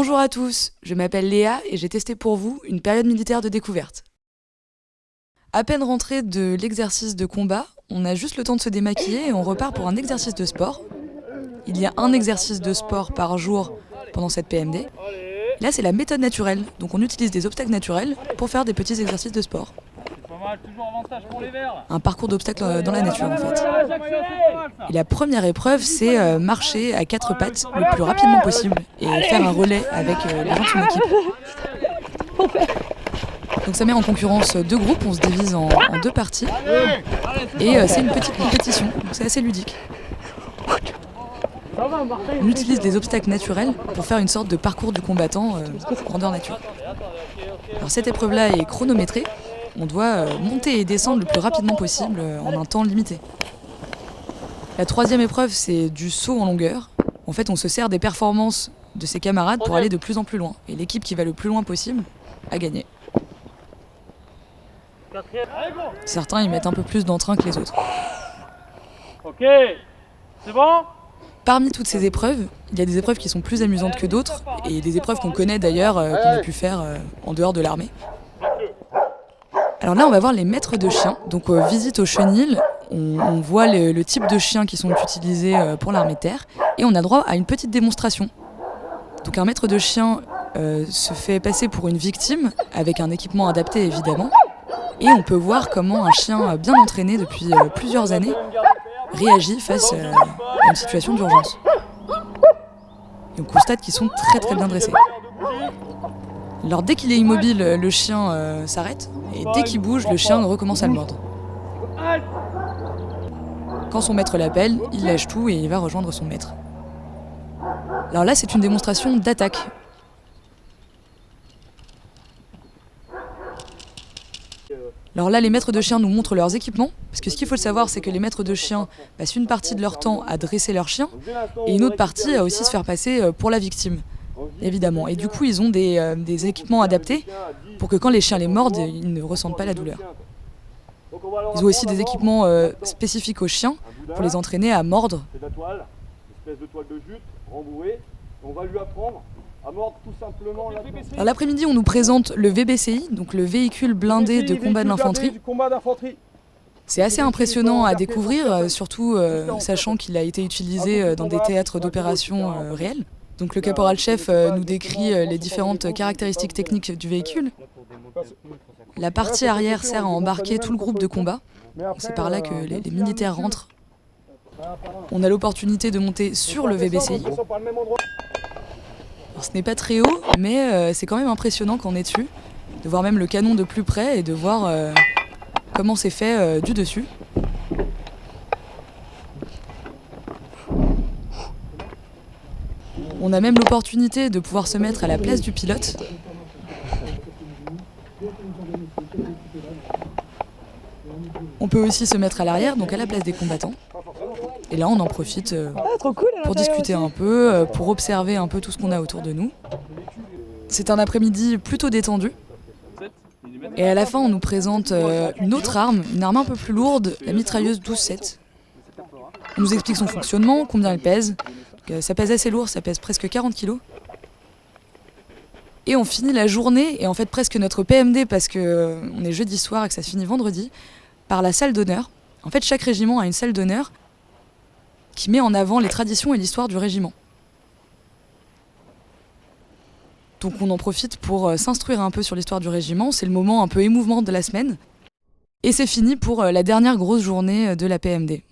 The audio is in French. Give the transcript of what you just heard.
Bonjour à tous, je m'appelle Léa et j'ai testé pour vous une période militaire de découverte. À peine rentré de l'exercice de combat, on a juste le temps de se démaquiller et on repart pour un exercice de sport. Il y a un exercice de sport par jour pendant cette PMD. Là, c'est la méthode naturelle, donc on utilise des obstacles naturels pour faire des petits exercices de sport. Un parcours d'obstacles dans la nature en fait. Et la première épreuve, c'est marcher à 4 pattes le plus rapidement possible et faire un relais avec les gens de son équipe. Donc ça met en concurrence deux groupes, on se divise en deux parties et c'est une petite compétition, donc c'est assez ludique. On utilise des obstacles naturels pour faire une sorte de parcours du combattant grandeur nature. Alors cette épreuve-là est chronométrée, on doit monter et descendre le plus rapidement possible en un temps limité. La troisième épreuve, c'est du saut en longueur. En fait, on se sert des performances de ses camarades pour aller de plus en plus loin. Et l'équipe qui va le plus loin possible a gagné. Certains y mettent un peu plus d'entrain que les autres. Ok, c'est bon ? Parmi toutes ces épreuves, il y a des épreuves qui sont plus amusantes que d'autres, et des épreuves qu'on connaît d'ailleurs, qu'on a pu faire en dehors de l'armée. Alors là, on va voir les maîtres de chiens. Donc visite au chenil, on voit le type de chiens qui sont utilisés pour l'armée de terre, et on a droit à une petite démonstration. Donc un maître de chien se fait passer pour une victime, avec un équipement adapté évidemment, et on peut voir comment un chien bien entraîné depuis plusieurs années réagit face à une situation d'urgence. Et on constate qu'ils sont très très bien dressés. Alors dès qu'il est immobile, le chien s'arrête, et dès qu'il bouge, le chien recommence à le mordre. Quand son maître l'appelle, il lâche tout et il va rejoindre son maître. Alors là, c'est une démonstration d'attaque. Alors là, les maîtres de chiens nous montrent leurs équipements, parce que ce qu'il faut savoir, c'est que les maîtres de chiens passent une partie de leur temps à dresser leur chien, et une autre partie à aussi se faire passer pour la victime, évidemment. Et du coup, ils ont des équipements adaptés pour que quand les chiens les mordent, ils ne ressentent pas la douleur. Ils ont aussi des équipements spécifiques aux chiens pour les entraîner à mordre. C'est de la toile, une espèce de toile de jute rembourrée. On va lui apprendre à mordre tout simplement la... Alors l'après-midi, on nous présente le VBCI, donc le véhicule blindé de combat de l'infanterie. C'est assez impressionnant à découvrir, surtout sachant qu'il a été utilisé dans des théâtres d'opérations réels. Donc le caporal-chef nous décrit les différentes caractéristiques techniques du véhicule. La partie arrière sert à embarquer tout le groupe de combat. C'est par là que les militaires rentrent. On a l'opportunité de monter sur le VBCI. Alors, ce n'est pas très haut, mais c'est quand même impressionnant quand on est dessus, de voir même le canon de plus près et de voir comment c'est fait du dessus. On a même l'opportunité de pouvoir se mettre à la place du pilote. On peut aussi se mettre à l'arrière, donc à la place des combattants. Et là, on en profite pour discuter un peu, pour observer un peu tout ce qu'on a autour de nous. C'est un après-midi plutôt détendu. Et à la fin, on nous présente une autre arme, une arme un peu plus lourde, la mitrailleuse 12-7. On nous explique son fonctionnement, combien elle pèse. Ça pèse assez lourd, ça pèse presque 40 kg. Et on finit la journée, et en fait presque notre PMD, parce qu'on est jeudi soir et que ça se finit vendredi, par la salle d'honneur. En fait, chaque régiment a une salle d'honneur qui met en avant les traditions et l'histoire du régiment. Donc on en profite pour s'instruire un peu sur l'histoire du régiment, c'est le moment un peu émouvant de la semaine. Et c'est fini pour la dernière grosse journée de la PMD.